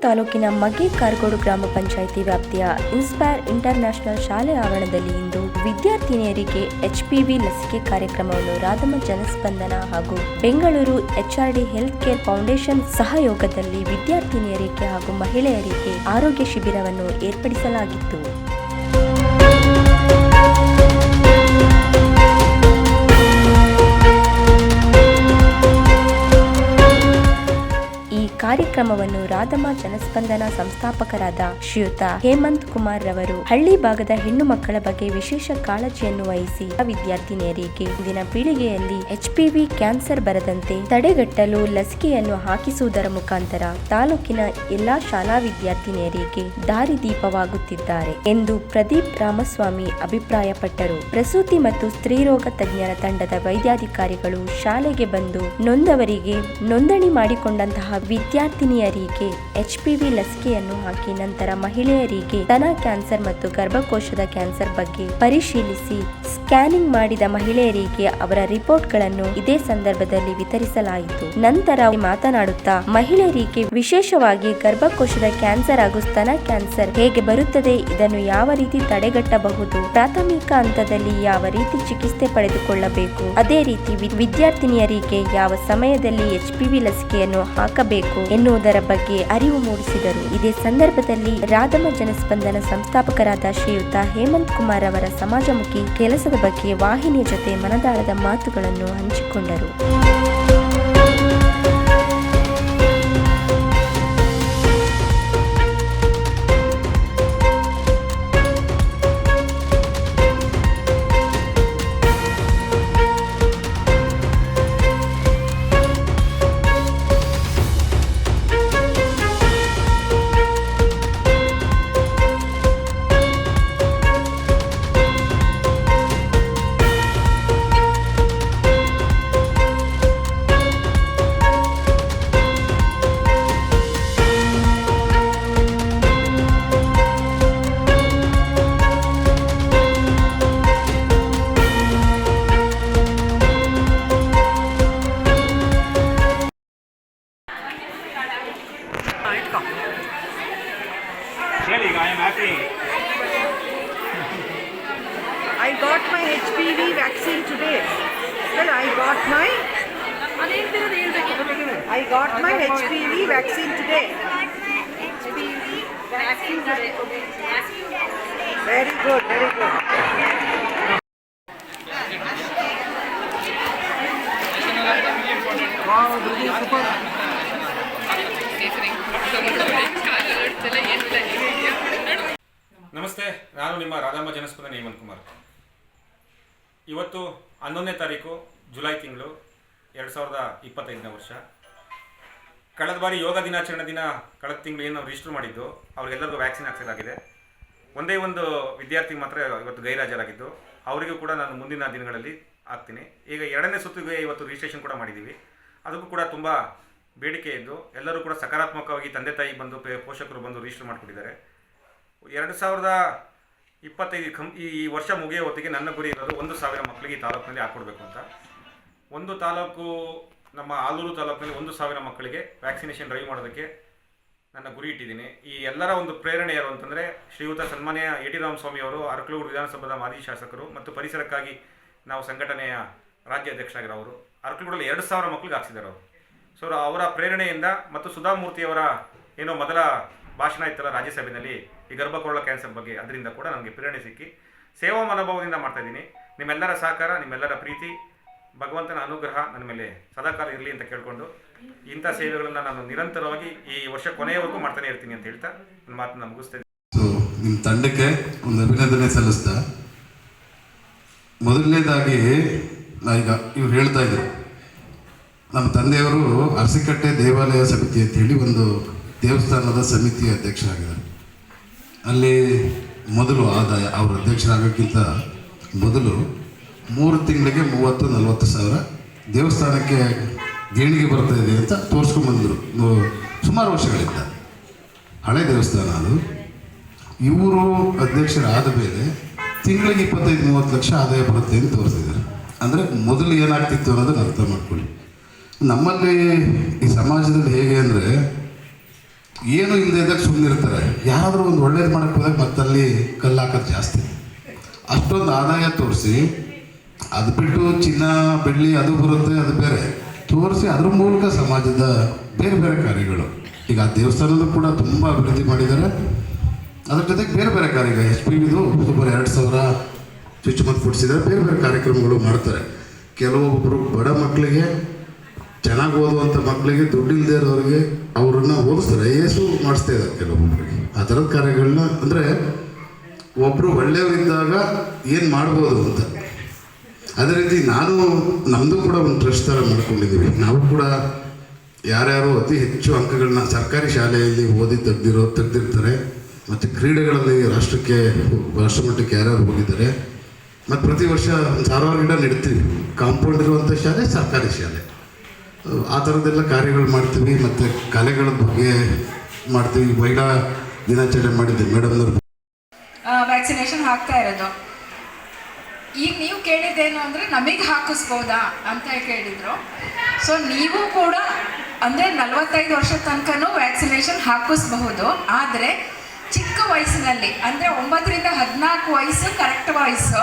ತಾಲೂಕಿನ ಮಗ್ಗೆ ಕಾರ್ಗೋಡು ಗ್ರಾಮ ಪಂಚಾಯಿತಿ ವ್ಯಾಪ್ತಿಯ ಇನ್ಸ್ಪೈರ್ ಇಂಟರ್ನ್ಯಾಷನಲ್ ಶಾಲೆ ಆವರಣದಲ್ಲಿ ಇಂದು ವಿದ್ಯಾರ್ಥಿನಿಯರಿಗೆ HPV ಲಸಿಕೆ ಕಾರ್ಯಕ್ರಮವನ್ನು ರಾಧಮ್ಮ ಜನಸ್ಪಂದನ ಹಾಗೂ Bengaluru HRD health care foundation ಸಹಯೋಗದಲ್ಲಿ ವಿದ್ಯಾರ್ಥಿನಿಯರಿಗೆ ಹಾಗೂ ಮಹಿಳೆಯರಿಗೆ ಆರೋಗ್ಯ ಶಿಬಿರವನ್ನು ಏರ್ಪಡಿಸಲಾಗಿತ್ತು. ಕಾರ್ಯಕ್ರಮವನ್ನು ರಾಧಮ್ಮ ಜನಸ್ಪಂದನ ಸಂಸ್ಥಾಪಕರಾದ ಶ್ರೀಯುತ ಹೇಮಂತ್ ಕುಮಾರ್ ರವರು ಹಳ್ಳಿ ಭಾಗದ ಹೆಣ್ಣು ಮಕ್ಕಳ ಬಗ್ಗೆ ವಿಶೇಷ ಕಾಳಜಿಯನ್ನು ವಹಿಸಿ ವಿದ್ಯಾರ್ಥಿನಿಯರಿಗೆ ಇಂದಿನ ಪೀಳಿಗೆಯಲ್ಲಿ HPV ಕ್ಯಾನ್ಸರ್ ಬರದಂತೆ ತಡೆಗಟ್ಟಲು ಲಸಿಕೆಯನ್ನು ಹಾಕಿಸುವುದರ ಮುಖಾಂತರ ತಾಲೂಕಿನ ಎಲ್ಲಾ ಶಾಲಾ ವಿದ್ಯಾರ್ಥಿನಿಯರಿಗೆ ದಾರಿದೀಪವಾಗುತ್ತಿದ್ದಾರೆ ಎಂದು ಪ್ರದೀಪ್ ರಾಮಸ್ವಾಮಿ ಅಭಿಪ್ರಾಯಪಟ್ಟರು. ಪ್ರಸೂತಿ ಮತ್ತು ಸ್ತ್ರೀರೋಗ ತಜ್ಞರ ತಂಡದ ವೈದ್ಯಾಧಿಕಾರಿಗಳು ಶಾಲೆಗೆ ಬಂದು ನೊಂದವರಿಗೆ ನೋಂದಣಿ ಮಾಡಿಕೊಂಡಂತಹ ವಿದ್ಯಾರ್ಥಿನಿಯರಿಗೆ HPV ಲಸಿಕೆಯನ್ನು ಹಾಕಿ ನಂತರ ಮಹಿಳೆಯರಿಗೆ ಸ್ತನ ಕ್ಯಾನ್ಸರ್ ಮತ್ತು ಗರ್ಭಕೋಶದ ಕ್ಯಾನ್ಸರ್ ಬಗ್ಗೆ ಪರಿಶೀಲಿಸಿ ಸ್ಕ್ಯಾನಿಂಗ್ ಮಾಡಿದ ಮಹಿಳೆಯರಿಗೆ ಅವರ ರಿಪೋರ್ಟ್ಗಳನ್ನು ಇದೇ ಸಂದರ್ಭದಲ್ಲಿ ವಿತರಿಸಲಾಯಿತು. ನಂತರ ಮಾತನಾಡುತ್ತಾ ಮಹಿಳೆಯರಿಗೆ ವಿಶೇಷವಾಗಿ ಗರ್ಭಕೋಶದ ಕ್ಯಾನ್ಸರ್ ಹಾಗೂ ಸ್ತನ ಕ್ಯಾನ್ಸರ್ ಹೇಗೆ ಬರುತ್ತದೆ, ಇದನ್ನು ಯಾವ ರೀತಿ ತಡೆಗಟ್ಟಬಹುದು, ಪ್ರಾಥಮಿಕ ಹಂತದಲ್ಲಿ ಯಾವ ರೀತಿ ಚಿಕಿತ್ಸೆ ಪಡೆದುಕೊಳ್ಳಬೇಕು, ಅದೇ ರೀತಿ ವಿದ್ಯಾರ್ಥಿನಿಯರಿಗೆ ಯಾವ ಸಮಯದಲ್ಲಿ HPV ಲಸಿಕೆಯನ್ನು ಹಾಕಬೇಕು ಎನ್ನುವುದರ ಬಗ್ಗೆ ಅರಿವು ಮೂಡಿಸಿದರು. ಇದೇ ಸಂದರ್ಭದಲ್ಲಿ ರಾಧಮ್ಮ ಜನಸ್ಪಂದನ ಸಂಸ್ಥಾಪಕರಾದ ಶ್ರೀಯುತ ಹೇಮಂತ್ ಕುಮಾರ್ ಅವರ ಸಮಾಜಮುಖಿ ಕೆಲಸದ ಬಗ್ಗೆ ವಾಹಿನಿಯ ಜೊತೆ ಮನದಾಳದ ಮಾತುಗಳನ್ನು ಹಂಚಿಕೊಂಡರು. I am happy. I got my HPV vaccine today. Well, I got my HPV vaccine today. Very good, very good. Wow, this is super. ನಮಸ್ತೆ, ನಾನು ನಿಮ್ಮ ರಾಧಮ್ಮ ಜನಸ್ಪಂದನ ಹೇಮಂತ್ ಕುಮಾರ್. ಇವತ್ತು 11ನೇ ತಾರೀಕು ಜುಲೈ ತಿಂಗಳು 2025ನೇ ವರ್ಷ. ಕಳೆದ ಬಾರಿ ಯೋಗ ದಿನಾಚರಣೆ ದಿನ ಕಳೆದ ತಿಂಗಳು ಏನು ರಿಜಿಸ್ಟರ್ ಮಾಡಿದ್ದು ಅವ್ರಿಗೆಲ್ಲರಿಗೂ ವ್ಯಾಕ್ಸಿನ್ ಹಾಕ್ಸಲಾಗಿದೆ. ಒಂದೇ ಒಂದು ವಿದ್ಯಾರ್ಥಿ ಮಾತ್ರ ಇವತ್ತು ಗೈರಾಜರಾಗಿದ್ದು, ಅವರಿಗೂ ಕೂಡ ನಾನು ಮುಂದಿನ ದಿನಗಳಲ್ಲಿ ಹಾಕ್ತೀನಿ. ಈಗ 2ನೇ ಸುತ್ತಿಗೆ ಇವತ್ತು ರಿಜಿಸ್ಟ್ರೇಷನ್ ಕೂಡ ಮಾಡಿದ್ದೀವಿ. ಅದಕ್ಕೂ ಕೂಡ ತುಂಬ ಬೇಡಿಕೆ ಇದ್ದು ಎಲ್ಲರೂ ಕೂಡ ಸಕಾರಾತ್ಮಕವಾಗಿ ತಂದೆ ತಾಯಿ ಬಂದು ಪೋಷಕರು ಬಂದು ರಿಜಿಸ್ಟರ್ ಮಾಡಿಕೊಟ್ಟಿದ್ದಾರೆ. 2025 ಈ ವರ್ಷ ಮುಗಿಯೋ ಹೊತ್ತಿಗೆ ನನ್ನ ಗುರಿ ಇರೋದು 1,000 ಮಕ್ಕಳಿಗೆ ಈ ತಾಲೂಕಿನಲ್ಲಿ ಹಾಕ್ಕೊಡ್ಬೇಕು ಅಂತ. ಒಂದು ತಾಲೂಕು ನಮ್ಮ ಆಲೂರು ತಾಲೂಕಿನಲ್ಲಿ 1,000 ಮಕ್ಕಳಿಗೆ ವ್ಯಾಕ್ಸಿನೇಷನ್ ಡ್ರೈವ್ ಮಾಡೋದಕ್ಕೆ ನನ್ನ ಗುರಿ ಇಟ್ಟಿದ್ದೀನಿ. ಈ ಎಲ್ಲರ ಒಂದು ಪ್ರೇರಣೆ ಯಾರು ಅಂತಂದರೆ ಶ್ರೀಯುತ ಸನ್ಮಾನ್ಯ AT ರಾಮಸ್ವಾಮಿ ಅವರು, ಅರಕಲಗೂಡು ವಿಧಾನಸಭಾದ ಮಾಜಿ ಶಾಸಕರು ಮತ್ತು ಪರಿಸರಕ್ಕಾಗಿ ನಾವು ಸಂಘಟನೆಯ ರಾಜ್ಯ ಅಧ್ಯಕ್ಷರಾಗಿರೋರು. ಅರಕಲಗೂಡಲ್ಲಿ 2,000 ಮಕ್ಕಳಿಗೆ ಹಾಕ್ಸಿದ್ದಾರೆ ಅವರು. ಸೊ ಅವರ ಪ್ರೇರಣೆಯಿಂದ ಮತ್ತು ಸುಧಾಮೂರ್ತಿಯವರ ಏನೋ ಮೊದಲ ಭಾಷಣ ಇತ್ತಲ್ಲ ರಾಜ್ಯಸಭೆಯಲ್ಲಿ ಈ ಗರ್ಭಕೋಶ ಕ್ಯಾನ್ಸರ್ ಬಗ್ಗೆ, ಅದರಿಂದ ಕೂಡ ನನಗೆ ಪ್ರೇರಣೆ ಸಿಕ್ಕಿ ಸೇವಾ ಮನೋಭಾವದಿಂದ ಮಾಡ್ತಾಯಿದ್ದೀನಿ. ನಿಮ್ಮೆಲ್ಲರ ಸಹಕಾರ, ನಿಮ್ಮೆಲ್ಲರ ಪ್ರೀತಿ, ಭಗವಂತನ ಅನುಗ್ರಹ ನನ್ನ ಮೇಲೆ ಸದಾಕಾಲ ಇರಲಿ ಅಂತ ಕೇಳಿಕೊಂಡು ಇಂಥ ಸೇವೆಗಳನ್ನು ನಾನು ನಿರಂತರವಾಗಿ ಈ ವರ್ಷ ಕೊನೆಯವರೆಗೂ ಮಾಡ್ತಾನೆ ಇರ್ತೀನಿ ಅಂತ ಹೇಳ್ತಾ ನನ್ನ ಮಾತನ್ನು ಮುಗಿಸ್ತೇನೆ. ಸೊ ನಿಮ್ಮ ತಂಡಕ್ಕೆ ಒಂದು ಅಭಿನಂದನೆ ಸಲ್ಲಿಸ್ತಾ, ಮೊದಲನೇದಾಗಿ ಈಗ ಇವ್ರು ಹೇಳ್ತಾ ಇದ್ರು, ನಮ್ಮ ತಂದೆಯವರು ಅರಸಿಕಟ್ಟೆ ದೇವಾಲಯ ಸಮಿತಿ ಅಂತೇಳಿ ಒಂದು ದೇವಸ್ಥಾನದ ಸಮಿತಿಯ ಅಧ್ಯಕ್ಷರಾಗಿದ್ದಾರೆ. ಅಲ್ಲಿ ಮೊದಲು ಆದಾಯ ಅವರು ಅಧ್ಯಕ್ಷರಾಗೋಕ್ಕಿಂತ ಮೊದಲು 3 ತಿಂಗಳಿಗೆ 30-40 ಸಾವಿರ ದೇವಸ್ಥಾನಕ್ಕೆ ದೇಣಿಗೆ ಬರ್ತಾ ಇದೆ ಅಂತ ತೋರಿಸ್ಕೊಂಡ್ಬಂದರು ಸುಮಾರು ವರ್ಷಗಳಿಂದ. ಹಳೆ ದೇವಸ್ಥಾನ ಅದು. ಇವರು ಅಧ್ಯಕ್ಷರಾದ ಮೇಲೆ ತಿಂಗಳಿಗೆ 25-30 ಲಕ್ಷ ಆದಾಯ ಬರುತ್ತೆ ಅಂತ ತೋರಿಸಿದ್ದಾರೆ. ಅಂದರೆ ಮೊದಲು ಏನಾಗ್ತಿತ್ತು ಅನ್ನೋದನ್ನು ಅರ್ಥ ಮಾಡ್ಕೊಳ್ಳಿ. ನಮ್ಮಲ್ಲಿ ಈ ಸಮಾಜದಲ್ಲಿ ಹೇಗೆ ಅಂದರೆ ಏನು ಇಲ್ಲದೆ ಇದ್ದಾಗ ಸುಮ್ಮನಿರ್ತಾರೆ. ಯಾರಾದರೂ ಒಂದು ಒಳ್ಳೇದು ಮಾಡೋಕ್ಕೆ ಹೋದಾಗ ಮತ್ತಲ್ಲಿ ಕಲ್ಲು ಹಾಕೋದು ಜಾಸ್ತಿ. ಅಷ್ಟೊಂದು ಆದಾಯ ತೋರಿಸಿ ಅದು ಬಿಟ್ಟು ಚಿನ್ನ ಬೆಳ್ಳಿ ಅದು ಬರುತ್ತೆ, ಅದು ಬೇರೆ ತೋರಿಸಿ ಅದ್ರ ಮೂಲಕ ಸಮಾಜದ ಬೇರೆ ಬೇರೆ ಕಾರ್ಯಗಳು. ಈಗ ಆ ದೇವಸ್ಥಾನದ ಕೂಡ ತುಂಬ ಅಭಿವೃದ್ಧಿ ಮಾಡಿದ್ದಾರೆ. ಅದ್ರ ಜೊತೆಗೆ ಬೇರೆ ಬೇರೆ ಕಾರ್ಯಗಳು HPVದು ಸುಮಾರು 2000 ಸ್ವಿಚ್ ಮತ್ತು ಕೊಡಿಸಿದ್ದಾರೆ. ಬೇರೆ ಬೇರೆ ಕಾರ್ಯಕ್ರಮಗಳು ಮಾಡ್ತಾರೆ. ಕೆಲವೊಬ್ಬರು ಬಡ ಮಕ್ಕಳಿಗೆ, ಚೆನ್ನಾಗಿ ಓದುವಂಥ ಮಕ್ಕಳಿಗೆ, ದುಡ್ಡಿಲ್ಲದೆ ಇರೋರಿಗೆ ಅವ್ರನ್ನ ಓದಿಸ್ತಾರೆ. AS ಮಾಡಿಸ್ತಾ ಇದ್ದಾರೆ ಕೆಲವೊಬ್ಬರಿಗೆ. ಆ ಥರದ ಕಾರ್ಯಗಳನ್ನ ಅಂದರೆ ಒಬ್ಬರು ಒಳ್ಳೆಯವರಿದ್ದಾಗ ಏನು ಮಾಡ್ಬೋದು ಅಂತ. ಅದೇ ರೀತಿ ನಮ್ಮದು ಕೂಡ ಒಂದು ಟ್ರಸ್ಟ್ ಥರ ಮಾಡ್ಕೊಂಡಿದ್ದೀವಿ. ನಾವು ಕೂಡ ಯಾರ್ಯಾರು ಅತಿ ಹೆಚ್ಚು ಅಂಕಗಳನ್ನ ಸರ್ಕಾರಿ ಶಾಲೆಯಲ್ಲಿ ಓದಿ ತೆಗೆದಿರ್ತಾರೆ ಮತ್ತು ಕ್ರೀಡೆಗಳಲ್ಲಿ ರಾಷ್ಟ್ರಮಟ್ಟಕ್ಕೆ ಯಾರ್ಯಾರು ಹೋಗಿದ್ದಾರೆ ಮತ್ತು ಪ್ರತಿ ವರ್ಷ 1000 ಗಿಡ ನೆಡ್ತೀವಿ. ಕಾಂಪೌಂಡ್ ಇರುವಂಥ ಶಾಲೆ ಸರ್ಕಾರಿ ಶಾಲೆ. ಆ ಥರದ್ದೆಲ್ಲ ಕಾರ್ಯಗಳು ಮಾಡ್ತೀವಿ. ಮತ್ತು ಕಲೆಗಳ ಬಗ್ಗೆ ಮಾಡ್ತೀವಿ. ಮಹಿಳಾ ದಿನಾಚರಣೆ ಮಾಡಿದ್ದೀವಿ ಮೇಡಮ್ನವ್ರು. ವ್ಯಾಕ್ಸಿನೇಷನ್ ಹಾಕ್ತಾ ಇರೋದು. ಈಗ ನೀವು ಕೇಳಿದ್ದೇನು ಅಂದರೆ ನಮಗೆ ಹಾಕಿಸ್ಬೋದಾ ಅಂತ ಕೇಳಿದರು. ಸೊ ನೀವು ಕೂಡ ಅಂದರೆ 45 ವರ್ಷದ ತನಕನೂ ವ್ಯಾಕ್ಸಿನೇಷನ್ ಹಾಕಿಸ್ಬಹುದು. ಆದರೆ ಚಿಕ್ಕ ವಯಸ್ಸಿನಲ್ಲಿ ಅಂದರೆ 9 ರಿಂದ 14 ವಯಸ್ಸು ಕರೆಕ್ಟ್ ವಯಸ್ಸು.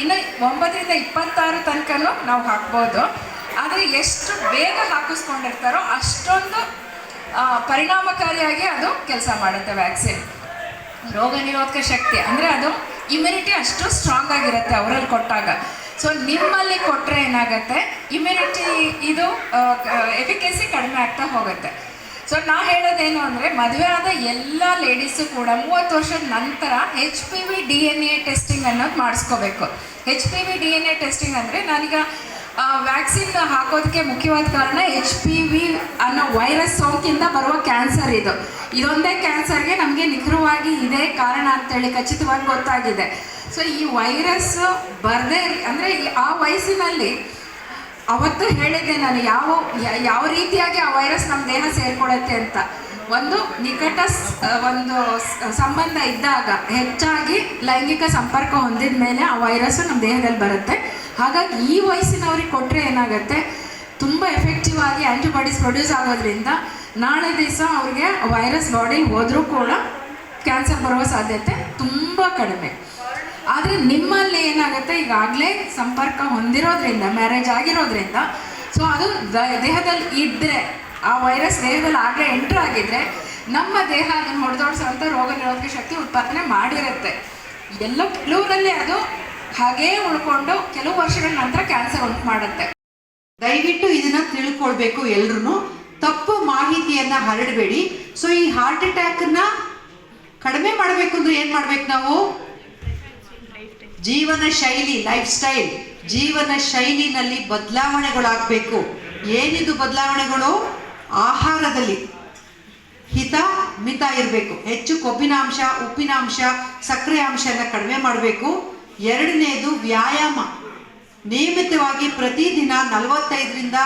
ಇನ್ನು 9 ರಿಂದ 26 ತನಕನೂ ನಾವು ಹಾಕ್ಬೋದು. ಆದರೆ ಎಷ್ಟು ಬೇಗ ಹಾಕಿಸ್ಕೊಂಡಿರ್ತಾರೋ ಅಷ್ಟೊಂದು ಪರಿಣಾಮಕಾರಿಯಾಗಿ ಅದು ಕೆಲಸ ಮಾಡುತ್ತೆ ವ್ಯಾಕ್ಸಿನ್. ರೋಗ ನಿರೋಧಕ ಶಕ್ತಿ ಅಂದರೆ ಅದು ಇಮ್ಯುನಿಟಿ ಅಷ್ಟು ಸ್ಟ್ರಾಂಗ್ ಆಗಿರುತ್ತೆ ಅವರಲ್ಲಿ ಕೊಟ್ಟಾಗ. ಸೊ ನಿಮ್ಮಲ್ಲಿ ಕೊಟ್ಟರೆ ಏನಾಗುತ್ತೆ, ಇಮ್ಯುನಿಟಿ ಇದು ಎಫಿಕೆಸಿ ಕಡಿಮೆ ಆಗ್ತಾ ಹೋಗುತ್ತೆ. ಸೊ ನಾ ಹೇಳೋದೇನು ಅಂದರೆ ಮದುವೆ ಆದ ಎಲ್ಲ ಲೇಡೀಸು ಕೂಡ 30 ವರ್ಷದ ನಂತರ HPV DNA ಟೆಸ್ಟಿಂಗ್ ಅನ್ನೋದು ಮಾಡಿಸ್ಕೋಬೇಕು. HPV DNA ಟೆಸ್ಟಿಂಗ್ ಅಂದರೆ ನಾನೀಗ ವ್ಯಾಕ್ಸಿನ್ ಹಾಕೋದಕ್ಕೆ ಮುಖ್ಯವಾದ ಕಾರಣ HPV ಅನ್ನೋ ವೈರಸ್ ಸೋಂಕಿಂದ ಬರುವ ಕ್ಯಾನ್ಸರ್. ಇದೊಂದೇ ಕ್ಯಾನ್ಸರ್ಗೆ ನಮಗೆ ನಿಖರವಾಗಿ ಇದೇ ಕಾರಣ ಅಂತೇಳಿ ಖಚಿತವಾಗಿ ಗೊತ್ತಾಗಿದೆ. ಸೊ ಈ ವೈರಸ್ ಬರದೇ ಅಂದರೆ ಆ ವಯಸ್ಸಿನಲ್ಲಿ ಅವತ್ತು ಹೇಳಿದ್ದೆ ನಾನು ಯಾವ ರೀತಿಯಾಗಿ ಆ ವೈರಸ್ ನಮ್ಮ ದೇಹ ಸೇರಿಕೊಳ್ಳುತ್ತೆ ಅಂತ. ಒಂದು ನಿಕಟ ಒಂದು ಸಂಬಂಧ ಇದ್ದಾಗ ಹೆಚ್ಚಾಗಿ ಲೈಂಗಿಕ ಸಂಪರ್ಕ ಹೊಂದಿದ ಮೇಲೆ ಆ ವೈರಸ್ ನಮ್ಮ ದೇಹದಲ್ಲಿ ಬರುತ್ತೆ. ಹಾಗಾಗಿ ಈ ವಯಸ್ಸಿನವ್ರಿಗೆ ಕೊಟ್ಟರೆ ಏನಾಗುತ್ತೆ, ತುಂಬ ಎಫೆಕ್ಟಿವ್ ಆಗಿ ಆ್ಯಂಟಿಬಾಡೀಸ್ ಪ್ರೊಡ್ಯೂಸ್ ಆಗೋದ್ರಿಂದ ನಾಳೆ ದಿವಸ ಅವ್ರಿಗೆ ವೈರಸ್ ಬಾಡಿಗೆ ಹೋದರೂ ಕೂಡ ಕ್ಯಾನ್ಸರ್ ಬರುವ ಸಾಧ್ಯತೆ ತುಂಬ ಕಡಿಮೆ. ಆದರೆ ನಿಮ್ಮಲ್ಲಿ ಏನಾಗುತ್ತೆ, ಈಗಾಗಲೇ ಸಂಪರ್ಕ ಹೊಂದಿರೋದ್ರಿಂದ, ಮ್ಯಾರೇಜ್ ಆಗಿರೋದ್ರಿಂದ, ಸೊ ಅದು ದೇಹದಲ್ಲಿ ಇದ್ದರೆ, ಆ ವೈರಸ್ ದೇಹದಲ್ಲಿ ಆಗಲೇ ಎಂಟ್ರ್ ಆಗಿದ್ದರೆ ನಮ್ಮ ದೇಹ ಅದನ್ನು ಹೊಡೆದೋಡಿಸೋಂಥ ರೋಗ ನಿರೋಧಕ ಶಕ್ತಿ ಉತ್ಪಾದನೆ ಮಾಡಿರುತ್ತೆ. ಕೆಲವರಲ್ಲಿ ಅದು ಹಾಗೇ ಉಳ್ಕೊಂಡು ಕೆಲವು ವರ್ಷಗಳ ನಂತರ ಕ್ಯಾನ್ಸರ್ ಉಂಟು ಮಾಡುತ್ತೆ. ದಯವಿಟ್ಟು ಇದನ್ನ ತಿಳ್ಕೊಳ್ಬೇಕು ಎಲ್ರು. ತಪ್ಪು ಮಾಹಿತಿಯನ್ನ ಹರಡಬೇಡಿ. ಸೊ ಈ ಹಾರ್ಟ್ ಅಟ್ಯಾಕ್ನ ಕಡಿಮೆ ಮಾಡಬೇಕು ಅಂದ್ರೆ ಏನ್ ಮಾಡ್ಬೇಕು ನಾವು? ಜೀವನ ಶೈಲಿ, ಲೈಫ್ ಸ್ಟೈಲ್, ಜೀವನ ಶೈಲಿನಲ್ಲಿ ಬದಲಾವಣೆಗಳಾಗಬೇಕು. ಏನಿದು ಬದಲಾವಣೆಗಳು? ಆಹಾರದಲ್ಲಿ ಹಿತ ಮಿತ ಇರಬೇಕು. ಹೆಚ್ಚು ಕೊಬ್ಬಿನಾಂಶ, ಉಪ್ಪಿನಾಂಶ, ಸಕ್ಕರೆ ಅಂಶನ ಕಡಿಮೆ ಮಾಡಬೇಕು. ಎರಡನೇದು ವ್ಯಾಯಾಮ. ನಿಯಮಿತವಾಗಿ ಪ್ರತಿದಿನ 45 ರಿಂದ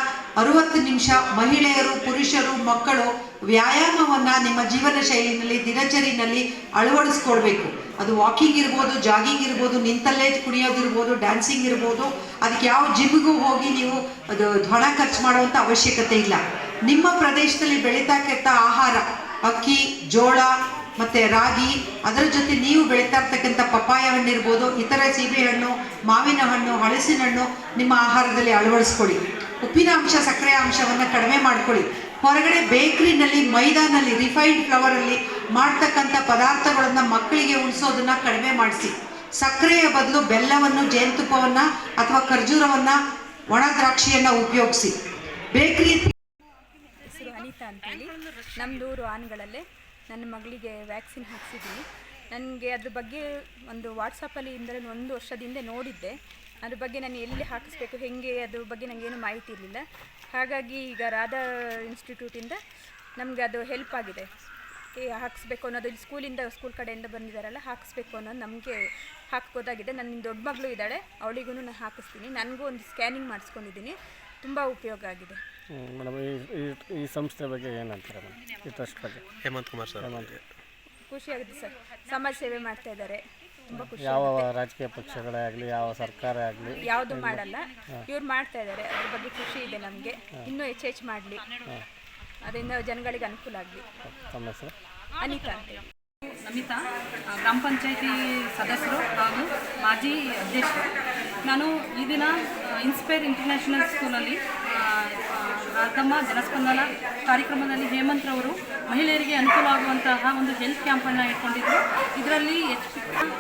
60 ನಿಮಿಷ ಮಹಿಳೆಯರು, ಪುರುಷರು, ಮಕ್ಕಳು ವ್ಯಾಯಾಮವನ್ನು ನಿಮ್ಮ ಜೀವನ ಶೈಲಿನಲ್ಲಿ, ದಿನಚರಿನಲ್ಲಿ ಅಳವಡಿಸ್ಕೊಳ್ಬೇಕು. ಅದು ವಾಕಿಂಗ್ ಇರ್ಬೋದು, ಜಾಗಿಂಗ್ ಇರ್ಬೋದು, ನಿಂತಲ್ಲೇ ಕುಣಿಯೋದಿರ್ಬೋದು, ಡ್ಯಾನ್ಸಿಂಗ್ ಇರ್ಬೋದು. ಅದಕ್ಕೆ ಯಾವ ಜಿಮ್ಗೂ ಹೋಗಿ ನೀವು ಅದು ಹಣ ಖರ್ಚು ಮಾಡುವಂಥ ಅವಶ್ಯಕತೆ ಇಲ್ಲ. ನಿಮ್ಮ ಪ್ರದೇಶದಲ್ಲಿ ಬೆಳೀತಕ್ಕಂಥ ಆಹಾರ, ಅಕ್ಕಿ, ಜೋಳ ಮತ್ತು ರಾಗಿ, ಅದರ ಜೊತೆ ನೀವು ಬೆಳೀತಾ ಇರ್ತಕ್ಕಂಥ ಪಪ್ಪಾಯ ಹಣ್ಣು ಇರ್ಬೋದು, ಇತರ ಸೀಬೆ ಹಣ್ಣು, ಮಾವಿನ ಹಣ್ಣು, ಹಲಸಿನ ಹಣ್ಣು ನಿಮ್ಮ ಆಹಾರದಲ್ಲಿ ಅಳವಡಿಸ್ಕೊಳ್ಳಿ. ಉಪ್ಪಿನಾಂಶ, ಸಕ್ಕರೆ ಅಂಶವನ್ನು ಕಡಿಮೆ ಮಾಡ್ಕೊಳ್ಳಿ. ಹೊರಗಡೆ ಬೇಕ್ರಿನಲ್ಲಿ, ಮೈದಾನಲ್ಲಿ, ರಿಫೈನ್ಡ್ ಫ್ಲವರಲ್ಲಿ ಮಾಡ್ತಕ್ಕಂಥ ಪದಾರ್ಥಗಳನ್ನು ಮಕ್ಕಳಿಗೆ ಉಣಿಸೋದನ್ನು ಕಡಿಮೆ ಮಾಡಿಸಿ. ಸಕ್ಕರೆಯ ಬದಲು ಬೆಲ್ಲವನ್ನು, ಜೇನುತುಪ್ಪವನ್ನು ಅಥವಾ ಖರ್ಜೂರವನ್ನು, ಒಣ ದ್ರಾಕ್ಷಿಯನ್ನು ಉಪಯೋಗಿಸಿ. ಬೇಕ್ರಿ ಹೆಸರು ಅನಿತಾ ಅಂತೇಳಿ, ನಮ್ಮದೂರು ಆನಗಳಲ್ಲೇ. ನನ್ನ ಮಗಳಿಗೆ ವ್ಯಾಕ್ಸಿನ್ ಹಾಕ್ಸಿದ್ದೀನಿ. ನನಗೆ ಅದ್ರ ಬಗ್ಗೆ ಒಂದು ವಾಟ್ಸಪ್ಪಲ್ಲಿ ಇಂದರೆ 1 ವರ್ಷದಿಂದ ನೋಡಿದ್ದೆ. ಅದ್ರ ಬಗ್ಗೆ ನಾನು ಎಲ್ಲಿ ಹಾಕಿಸ್ಬೇಕು, ಹೇಗೆ, ಅದ್ರ ಬಗ್ಗೆ ನನಗೇನು ಮಾಹಿತಿ ಇರಲಿಲ್ಲ. ಹಾಗಾಗಿ ಈಗ ರಾಧಾ ಇನ್ಸ್ಟಿಟ್ಯೂಟಿಂದ ನಮಗೆ ಅದು ಹೆಲ್ಪ್ ಆಗಿದೆ. ಹಾಕಿಸ್ಬೇಕು ಅನ್ನೋದು, ಇಲ್ಲಿ ಸ್ಕೂಲ್ ಕಡೆಯಿಂದ ಬಂದಿದ್ದಾರಲ್ಲ, ಹಾಕಿಸ್ಬೇಕು ಅನ್ನೋದು ನಮಗೆ ಹಾಕ್ಬೋದಾಗಿದೆ. ನನ್ನ ದೊಡ್ಡ ಮಗಳು ಇದ್ದಾಳೆ, ಅವಳಿಗೂ ನಾನು ಹಾಕಿಸ್ತೀನಿ. ನನಗೂ ಒಂದು ಸ್ಕ್ಯಾನಿಂಗ್ ಮಾಡಿಸ್ಕೊಂಡಿದ್ದೀನಿ, ತುಂಬ ಉಪಯೋಗ ಆಗಿದೆ. ಮೇಡಮ್, ಈ ಸಂಸ್ಥೆ ಬಗ್ಗೆ ಏನಂತಾರೆ ಮೇಡಮ್, ಈ ಟ್ರಸ್ಟ್ ಬಗ್ಗೆ? ಹೇಮಂತ್ ಕುಮಾರ್ ಸರ್. ಖುಷಿಯಾಗುತ್ತೆ ಸರ್, ಸಮಾಜ ಸೇವೆ ಮಾಡ್ತಾ ಇದ್ದಾರೆ, ತುಂಬ ಖುಷಿ. ಯಾವ ರಾಜಕೀಯ ಪಕ್ಷಗಳೇ ಆಗಲಿ, ಯಾವ ಸರ್ಕಾರ ಆಗಲಿ, ಯಾವುದು ಮಾಡಲ್ಲ, ಇವ್ರು ಮಾಡ್ತಾ ಇದ್ದಾರೆ. ಅದ್ರ ಬಗ್ಗೆ ಖುಷಿ ಇದೆ ನಮಗೆ. ಇನ್ನೂ ಹೆಚ್ಚು ಮಾಡಲಿ. ಅದರಿಂದ ಜನಗಳಿಗೆ ಅನುಕೂಲ ಆಗಲಿ. ತಮ್ಮ ಹೆಸರು? ಅನಿತಾ ಅಂತೇಳಿ. ನಮಿತಾ, ಗ್ರಾಮ ಪಂಚಾಯತಿ ಸದಸ್ಯರು ಹಾಗೂ ಮಾಜಿ ಅಧ್ಯಕ್ಷರು. ನಾನು ಈ ದಿನ ಇನ್ಸ್ಪೈರ್ ಇಂಟರ್ನ್ಯಾಷನಲ್ ಸ್ಕೂಲಲ್ಲಿ ರಾಧಮ್ಮ ಜನಸ್ಪಂದನ ಕಾರ್ಯಕ್ರಮದಲ್ಲಿ ಹೇಮಂತ್ರವರು ಮಹಿಳೆಯರಿಗೆ ಅನುಕೂಲ ಆಗುವಂತಹ ಒಂದು ಹೆಲ್ತ್ ಕ್ಯಾಂಪನ್ನು ಇಟ್ಕೊಂಡಿದ್ರು. ಇದರಲ್ಲಿ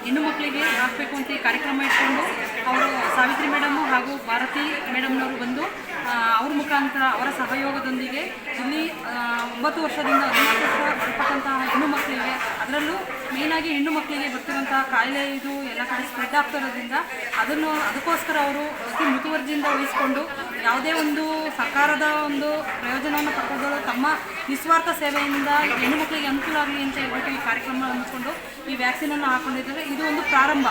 ಹೆಣ್ಣು ಮಕ್ಕಳಿಗೆ ಹಾಕಬೇಕು ಅಂತ ಈ ಕಾರ್ಯಕ್ರಮ ಇಟ್ಕೊಂಡು ಅವರು ಸಾವಿತ್ರಿ ಮೇಡಮು ಹಾಗೂ ಭಾರತಿ ಮೇಡಮ್ನವರು ಬಂದು ಅವ್ರ ಮುಖಾಂತರ ಅವರ ಸಹಯೋಗದೊಂದಿಗೆ ಇಲ್ಲಿ 9 ವರ್ಷದಿಂದ 15 ವರ್ಷ ಬರ್ತಕ್ಕಂತಹ ಹೆಣ್ಣು ಮಕ್ಕಳಿಗೆ, ಅದರಲ್ಲೂ ಮೇಯ್ನಾಗಿ ಹೆಣ್ಣು ಮಕ್ಕಳಿಗೆ ಬರ್ತಿರುವಂತಹ ಕಾಯಿಲೆ ಇದು ಎಲ್ಲ ಕಡೆ ಸ್ಪ್ರೆಡ್ ಆಗ್ತಿರೋದ್ರಿಂದ ಅದಕ್ಕೋಸ್ಕರ ಅವರು ಅತಿ ಮುತುವರ್ಜಿಯಿಂದ ವಹಿಸಿಕೊಂಡು ಯಾವುದೇ ಒಂದು ಸರ್ಕಾರದ ಒಂದು ಪ್ರಯೋಜನವನ್ನು ಪಡ್ಕೊಂಡು ತಮ್ಮ ನಿಸ್ವಾರ್ಥ ಸೇವೆಯಿಂದ ಹೆಣ್ಣು ಮಕ್ಕಳಿಗೆ ಅನುಕೂಲ ಆಗಲಿ ಅಂತ ಹೇಳ್ಬಿಟ್ಟು ಈ ಕಾರ್ಯಕ್ರಮ ಅಂದ್ಕೊಂಡು ಈ ವ್ಯಾಕ್ಸಿನನ್ನು ಹಾಕ್ಕೊಂಡಿದ್ದಾರೆ. ಇದು ಒಂದು ಪ್ರಾರಂಭ.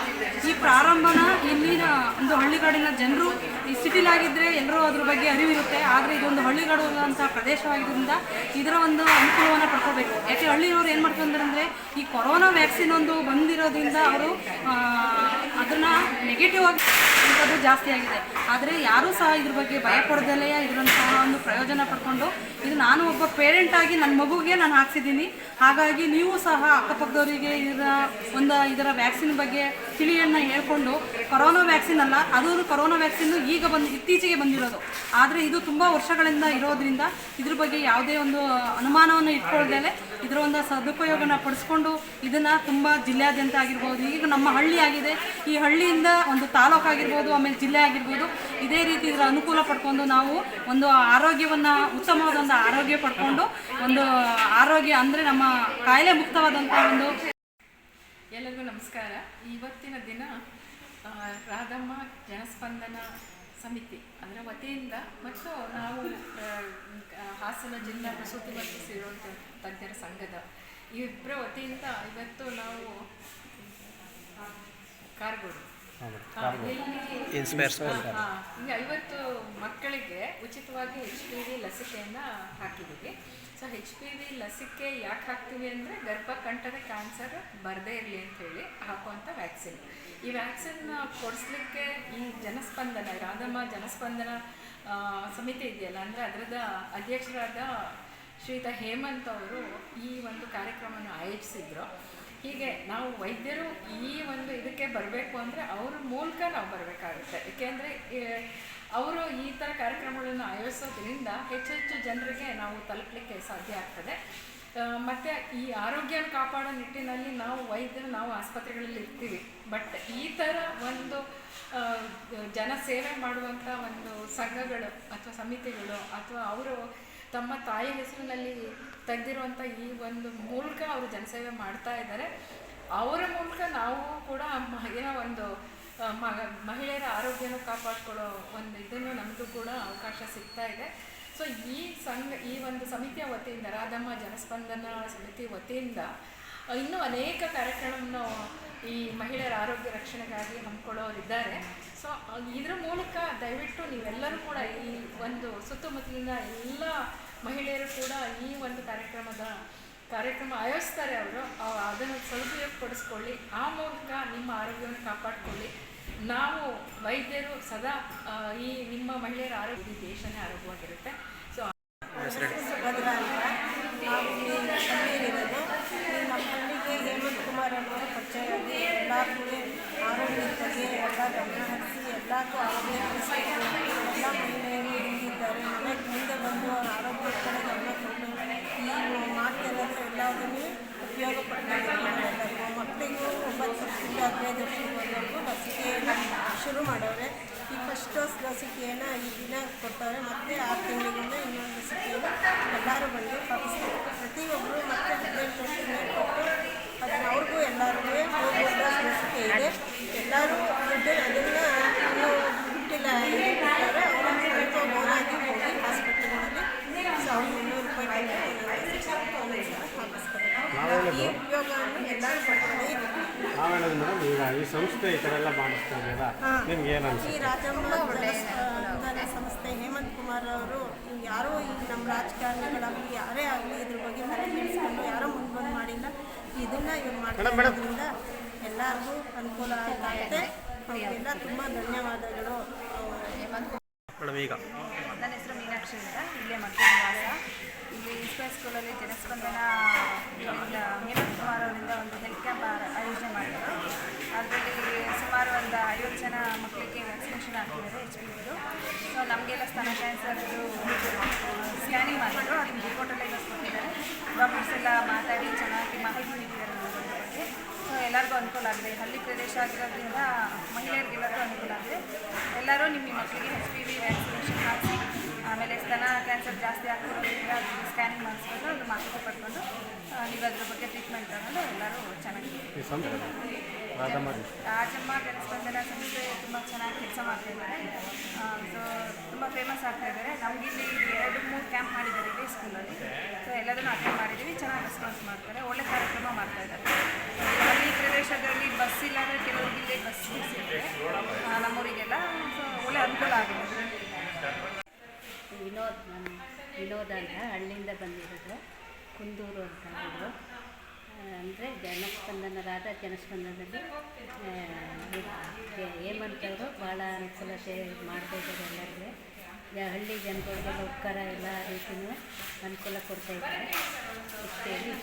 ಈ ಪ್ರಾರಂಭನ ಇಲ್ಲಿನ ಒಂದು ಹಳ್ಳಿಗಾಡಿನ ಜನರು, ಈ ಸಿಟಿಲಾಗಿದ್ದರೆ ಎಲ್ಲರೂ ಅದ್ರ ಬಗ್ಗೆ ಅರಿವಿರುತ್ತೆ, ಆದರೆ ಇದೊಂದು ಹಳ್ಳಿಗಾಡುವಂಥ ಪ್ರದೇಶವಾಗಿದ್ದರಿಂದ ಇದರ ಒಂದು ಅನುಕೂಲವನ್ನು ಪಡ್ಕೋಬೇಕು. ಯಾಕೆ ಹಳ್ಳಿಯವರು ಏನು ಮಾಡ್ಕೊಂಡ್ರೆ ಅಂದರೆ ಈ ಕೊರೋನಾ ವ್ಯಾಕ್ಸಿನ್ ಒಂದು ಬಂದಿರೋದ್ರಿಂದ ಅವರು ಅದನ್ನು ನೆಗೆಟಿವ್ ಆಗಿ ಅದು ಜಾಸ್ತಿ ಆಗಿದೆ. ಆದರೆ ಯಾರೂ ಸಹ ಇದ್ರ ಬಗ್ಗೆ ಭಯ ಪಡೆದಲೇ ಇದರಂತಹ ಒಂದು ಪ್ರಯೋಜನ ಪಡ್ಕೊಂಡು, ಇದು ನಾನು ಒಬ್ಬ ಪೇರೆಂಟಾಗಿ ನನ್ನ ಮಗುಗೆ ನಾನು ಹಾಕ್ಸಿದ್ದೀನಿ, ಹಾಗಾಗಿ ನೀವು ಸಹ ಅಕ್ಕಪಕ್ಕದವರಿಗೆ ಇದರ ವ್ಯಾಕ್ಸಿನ್ ಬಗ್ಗೆ ತಿಳಿಯನ್ನು ಹೇಳ್ಕೊಂಡು, ಕೊರೋನಾ ವ್ಯಾಕ್ಸಿನ್ ಅಲ್ಲ, ಅದು ಕೊರೋನಾ ವ್ಯಾಕ್ಸಿನ್ನು ಈಗ ಇತ್ತೀಚೆಗೆ ಬಂದಿರೋದು, ಆದರೆ ಇದು ತುಂಬ ವರ್ಷಗಳಿಂದ ಇರೋದ್ರಿಂದ ಇದ್ರ ಬಗ್ಗೆ ಯಾವುದೇ ಒಂದು ಅನುಮಾನವನ್ನು ಇಟ್ಕೊಳ್ದೇಲೆ ಇದರ ಒಂದು ಸದುಪಯೋಗನ ಪಡಿಸ್ಕೊಂಡು ಇದನ್ನು ತುಂಬ ಜಿಲ್ಲೆಯಾದ್ಯಂತ ಆಗಿರ್ಬೋದು, ಈಗ ನಮ್ಮ ಹಳ್ಳಿ ಆಗಿದೆ, ಈ ಹಳ್ಳಿಯಿಂದ ಒಂದು ತಾಲೂಕಾಗಿರ್ಬೋದು, ಆಮೇಲೆ ಜಿಲ್ಲೆ ಆಗಿರ್ಬೋದು, ಇದೇ ರೀತಿ ಇದರ ಅನುಕೂಲ ಪಡ್ಕೊಂಡು ನಾವು ಒಂದು ಆರೋಗ್ಯವನ್ನು, ಉತ್ತಮವಾದಂಥ ಆರೋಗ್ಯ ಪಡ್ಕೊಂಡು ಒಂದು ಆರೋಗ್ಯ ಅಂದರೆ ನಮ್ಮ ಕಾಯಿಲೆ ಮುಕ್ತವಾದಂಥ ಒಂದು. ಎಲ್ಲರಿಗೂ ನಮಸ್ಕಾರ. ಇವತ್ತಿನ ದಿನ ರಾಧಮ್ಮ ಜನಸ್ಪಂದನ ಸಮಿತಿ ಅದರ ವತಿಯಿಂದ ಮತ್ತು ನಾವು ಹಾಸನ ಜಿಲ್ಲಾ ಪ್ರಸೂತಿ ಮತ್ತು ಸಿರೋಟ ತಜ್ಞರ ಸಂಘದ ಇಬ್ಬರ ವತಿಯಿಂದ ಇವತ್ತು ನಾವು ಕಾರಗೋಡು ಇಲ್ಲಿ 50 ಮಕ್ಕಳಿಗೆ ಉಚಿತವಾಗಿ HPV ಲಸಿಕೆಯನ್ನು ಹಾಕಿದ್ದೀವಿ. ಸೊ HPV ಲಸಿಕೆ ಯಾಕೆ ಹಾಕ್ತೀವಿ ಅಂದರೆ ಗರ್ಭಕಂಠದ ಕ್ಯಾನ್ಸರ್ ಬರದೇ ಇರಲಿ ಅಂಥೇಳಿ ಹಾಕುವಂಥ ವ್ಯಾಕ್ಸಿನ್. ಈ ವ್ಯಾಕ್ಸಿನ್ ಕೊಡಿಸ್ಲಿಕ್ಕೆ ಈ ಜನಸ್ಪಂದನ ರಾಧಮ್ಮ ಜನಸ್ಪಂದನ ಸಮಿತಿ ಇದೆಯಲ್ಲ, ಅಂದರೆ ಅದರದ ಅಧ್ಯಕ್ಷರಾದ ಶ್ರೀಯುತ ಹೇಮಂತ್ ಅವರು ಈ ಒಂದು ಕಾರ್ಯಕ್ರಮವನ್ನು ಆಯೋಜಿಸಿದ್ರು. ಹೀಗೆ ನಾವು ವೈದ್ಯರು ಈ ಒಂದು ಇದಕ್ಕೆ ಬರಬೇಕು ಅಂದರೆ ಅವ್ರ ಮೂಲಕ ನಾವು ಬರಬೇಕಾಗುತ್ತೆ. ಏಕೆಂದರೆ ಅವರು ಈ ಥರ ಕಾರ್ಯಕ್ರಮಗಳನ್ನು ಆಯೋಜಿಸೋದ್ರಿಂದ ಹೆಚ್ಚೆಚ್ಚು ಜನರಿಗೆ ನಾವು ತಲುಪಲಿಕ್ಕೆ ಸಾಧ್ಯ ಆಗ್ತದೆ. ಮತ್ತು ಈ ಆರೋಗ್ಯನ ಕಾಪಾಡೋ ನಿಟ್ಟಿನಲ್ಲಿ ನಾವು ವೈದ್ಯರು, ನಾವು ಆಸ್ಪತ್ರೆಗಳಲ್ಲಿ ಇರ್ತೀವಿ, ಬಟ್ ಈ ಥರ ಒಂದು ಜನ ಸೇವೆ ಮಾಡುವಂಥ ಒಂದು ಸಂಘಗಳು ಅಥವಾ ಸಮಿತಿಗಳು ಅಥವಾ ಅವರು ತಮ್ಮ ತಾಯಿ ಹೆಸರಿನಲ್ಲಿ ತೆಗೆದಿರುವಂಥ ಈ ಒಂದು ಮೂಲಕ ಅವರು ಜನಸೇವೆ ಮಾಡ್ತಾ ಇದ್ದಾರೆ. ಅವರ ಮೂಲಕ ನಾವು ಕೂಡ ಏನೋ ಒಂದು ಮಹಿಳೆಯರ ಆರೋಗ್ಯನ ಕಾಪಾಡ್ಕೊಳ್ಳೋ ಒಂದು ಇದನ್ನು ನಮಗೂ ಕೂಡ ಅವಕಾಶ ಸಿಗ್ತಾ ಇದೆ. ಸೊ ಈ ಒಂದು ಸಮಿತಿಯ ವತಿಯಿಂದ, ರಾಧಮ್ಮ ಜನಸ್ಪಂದನ ಸಮಿತಿ ವತಿಯಿಂದ ಇನ್ನೂ ಅನೇಕ ಕಾರ್ಯಕ್ರಮವನ್ನು ಈ ಮಹಿಳೆಯರ ಆರೋಗ್ಯ ರಕ್ಷಣೆಗಾಗಿ ಹಮ್ಮಿಕೊಳ್ಳೋರಿದ್ದಾರೆ. ಸೊ ಇದರ ಮೂಲಕ ದಯವಿಟ್ಟು ನೀವೆಲ್ಲರೂ ಕೂಡ ಈ ಒಂದು ಸುತ್ತಮುತ್ತಲಿನ ಎಲ್ಲ ಮಹಿಳೆಯರು ಕೂಡ ಈ ಒಂದು ಕಾರ್ಯಕ್ರಮ ಆಯೋಜಿಸ್ತಾರೆ. ಅವರು ಅದನ್ನು ಸದುಪಯೋಗಪಡಿಸ್ಕೊಳ್ಳಿ, ಆ ಮೂಲಕ ನಿಮ್ಮ ಆರೋಗ್ಯವನ್ನು ಕಾಪಾಡಿಕೊಳ್ಳಿ. ನಾವು ವೈದ್ಯರು ಸದಾ ಈ ನಿಮ್ಮ ಮಹಿಳೆಯರ ಆರೋಗ್ಯ ದೇಶನೇ ಆರೋಗ್ಯವಾಗಿರುತ್ತೆ. ಸೊ ಸುಭದ್ರ ಅಂತ ನಾವು ಇರೋದು ನಮ್ಮ ಹಳ್ಳಿಗೆ ಹೇಮಂತ್ ಕುಮಾರ್ ಅನ್ನೋರು ಪರಿಚಯ ಆಗಿ ಎಲ್ಲರಿಗೂ ಆರೋಗ್ಯದ ಬಗ್ಗೆ ಎಲ್ಲ ಗಮನ ಹರಿಸಿ ಎಲ್ಲರಿಗೂ ಆರೋಗ್ಯ ಎಲ್ಲ ಮಹಿಳೆಯರು ಹಿಂದಿದ್ದಾರೆ. ಮನೆಗೆ ಮುಂದೆ ಬಂದು ಆರೋಗ್ಯದ ಕಡೆ ಗಮನ ಕೊಟ್ಟು ಈ ಮಾಡ್ತಿರೋದು ಎಲ್ಲದನ್ನೂ ಉಪಯೋಗ ಪಡ್ಕೊಂಡಿದ್ದಾರೆ. ಮಕ್ಕಳಿಗೂ 9 ವರ್ಷದಿಂದ 15 ವರ್ಷದವರೆಗೂ ಲಸಿಕೆಯನ್ನು ಶುರು ಮಾಡವ್ರೆ. ಈ ಫಸ್ಟ್ ಡೋಸ್ ಲಸಿಕೆಯನ್ನು ಈ ದಿನ ಕೊಡ್ತಾರೆ, ಮತ್ತು 6 ತಿಂಗಳಿಗೊಂದು ಇನ್ನೊಂದು ಲಸಿಕೆಯನ್ನು ಎಲ್ಲರೂ ಬಂದು ಪಾಲಿಸ್ತಾರೆ. ಪ್ರತಿಯೊಬ್ಬರು ಮತ್ತೆ 18 ವರ್ಷದಿಂದ ಕೊಟ್ಟು ಅದನ್ನು ಅವ್ರಿಗೂ ಎಲ್ಲರಿಗೂ 3 ಡೋಸ್ ಲಸಿಕೆ ಇದೆ. ಎಲ್ಲರೂ ಅದನ್ನು ಇನ್ನೂ ಬಿಟ್ಟಿಲ್ಲ ಇರ್ತಾರೆ. ಅವರು ಸ್ವಲ್ಪ ಬೋನಾಗಿ ಹೋಗಿ ಹಾಸ್ಪಿಟಲ್ಗಳಲ್ಲಿ 1300 ರೂಪಾಯಿ ಹಾಕಿಸ್ತಾರೆ. ಈ ಉಪಯೋಗವನ್ನು ಎಲ್ಲರೂ ಪಡ್ತಾರೆ. ಈಗ ಈ ಸಂಸ್ಥೆ ಈ ಥರ ಎಲ್ಲ ಮಾಡಿಸ್ತಾ ಇದೆಯಲ್ಲ, ನಿಮ್ಗೆ ಏನು ಅನಿಸುತ್ತೆ? ಈ ರಾಧಮ್ಮ ಜನಸ್ಪಂದನ ಸಂಸ್ಥೆ ಹೇಮಂತ್ ಕುಮಾರ್ ಅವರು ಯಾರೋ ಈಗ ನಮ್ಮ ರಾಜಕಾರಣಿಗಳಾಗಲಿ ಯಾರೇ ಆಗಲಿ ಇದ್ರ ಬಗ್ಗೆ ತಲೆ ಕೆಡಿಸ್ಕೊಂಡು ಯಾರೋ ಮುಂದೆ ಬಂದು ಮಾಡಿಲ್ಲ. ಇದನ್ನು ಇವ್ರು ಮಾಡೋದ್ರಿಂದ ಎಲ್ಲರಿಗೂ ಅನುಕೂಲ ಆಗುತ್ತೆ. ಅವರಿಗೆಲ್ಲ ತುಂಬ ಧನ್ಯವಾದಗಳು. ಮೇಡಮ್, ಈಗ ನನ್ನ ಹೆಸರು ಮೀನಾಕ್ಷಿ ವರ್ಷದಿಂದ ಇಲ್ಲೇ ಮಕ್ಕಳ ನಿವಾಸ. ಇಲ್ಲಿ ಇನ್ಸ್ಪೈರ್ ಸ್ಕೂಲಲ್ಲಿ ಜನಸ್ಪಂದನ ಇವರಿಂದ ಹೇಮಂತ್ ಕುಮಾರ್ ಅವರಿಂದ ಒಂದು ಹೆಲ್ತ್ ಕ್ಯಾಂಪ್ ಆಯೋಜನೆ ಮಾಡಿದರು. ಅದರಲ್ಲಿ ಸುಮಾರು ಒಂದು 50 ಜನ ಮಕ್ಕಳಿಗೆ ವ್ಯಾಕ್ಸಿನೇಷನ್ ಹಾಕಿದ್ದಾರೆ HPV. ಸೊ ನಮಗೆಲ್ಲ ಸ್ತನ ಕ್ಯಾನ್ಸರ್ದು ಸ್ಕ್ಯಾನಿಂಗ್ ಮಾಡಿದ್ರು. ಅದನ್ನ ರಿಪೋರ್ಟೆಲ್ಲ ಇವತ್ತು ಕೊಟ್ಟಿದ್ದಾರೆ. ಡಾಕ್ಟರ್ಸ್ ಎಲ್ಲ ಮಾತಾಡಿ ಚೆನ್ನಾಗಿ ಮಾಹಿತಿ ನೀಡಿದ್ದಾರೆ ನಮ್ಮ ಬಗ್ಗೆ. ಸೊ ಎಲ್ಲರಿಗೂ ಅನುಕೂಲ ಆಗಿದೆ. ಹಳ್ಳಿ ಪ್ರದೇಶ ಆಗಿರೋದ್ರಿಂದ ಮಹಿಳೆಯರಿಗೆಲ್ಲರಿಗೂ ಅನುಕೂಲ ಆಗಿದೆ. ಎಲ್ಲರೂ ನಿಮ್ಮ ಮಕ್ಕಳಿಗೆ HPV ವ್ಯಾಕ್ಸಿನೇಷನ್ ಹಾಕಿಸಿ, ಆಮೇಲೆ ಸ್ತನ ಕ್ಯಾನ್ಸರ್ ಜಾಸ್ತಿ ಆಗ್ತಿರೋದ್ರಿಂದ ಅದನ್ನು ಸ್ಕ್ಯಾನಿಂಗ್ ಮಾಡಿಸ್ಕೊಂಡು ಅದು ಮಾಹಿತಿ ಪಡ್ಕೊಂಡು ನೀವು ಅದ್ರ ಬಗ್ಗೆ ಟ್ರೀಟ್ಮೆಂಟ್ ತಗೊಂಡು ಎಲ್ಲರೂ ಚೆನ್ನಾಗಿದೆ. ಈ ಸಂಸ್ಥೆ ರಾಜಮ್ಮ ಜನಸ್ಪಂದನ ಸಂಸ್ಥೆ ತುಂಬ ಚೆನ್ನಾಗಿ ಕೆಲಸ ಮಾಡ್ತಾಯಿದ್ದಾರೆ. ಸೊ ತುಂಬ ಫೇಮಸ್ ಆಗ್ತಾಯಿದ್ದಾರೆ. ನಮಗಿಲ್ಲಿ 2-3 ಕ್ಯಾಂಪ್ ಮಾಡಿದ್ದಾರೆ ಇಲ್ಲಿ ಸ್ಕೂಲಲ್ಲಿ. ಸೊ ಎಲ್ಲದನ್ನು ಅಟೆಂಡ್ ಮಾಡಿದ್ದೀವಿ. ಚೆನ್ನಾಗಿ ರೆಸ್ಪಾನ್ಸ್ ಮಾಡ್ತಾರೆ. ಒಳ್ಳೆ ಕಾರ್ಯಕ್ರಮ ಮಾಡ್ತಾಯಿದ್ದಾರೆ. ಹಳ್ಳಿ ಪ್ರದೇಶದಲ್ಲಿ ಬಸ್ ಇಲ್ಲಾಂದರೆ ಕೆಲವರಿಗೆ ಇಲ್ಲಿ ಬಸ್ ಸಿಗುತ್ತೆ ನಮ್ಮೂರಿಗೆಲ್ಲ. ಸೊ ಒಳ್ಳೆ ಅನುಕೂಲ ಆಗಿದೆ. ವಿನೋದ ಅಂತ ಹಳ್ಳಿಯಿಂದ ಬಂದಿರೋದು, ಕುಂದೂರು ಅಂತ ಹೇಳಿದ್ರು. ಅಂದರೆ ಜನಸ್ಪಂದನದಲ್ಲಿ ಹೇಮಂತ್ ಅವರು ಭಾಳ ಅನುಕೂಲತೆ ಮಾಡ್ತಾಯಿದ್ದಾರೆ. ಎಲ್ಲರಿಗೆ ಹಳ್ಳಿ ಜನಗಳಿಗೆಲ್ಲ ಉಪಕಾರ ಎಲ್ಲ ರೀತಿಯೂ ಅನುಕೂಲ ಕೊಡ್ತಾಯಿದ್ದಾರೆ. ಇಷ್ಟು ಹೇಳಿ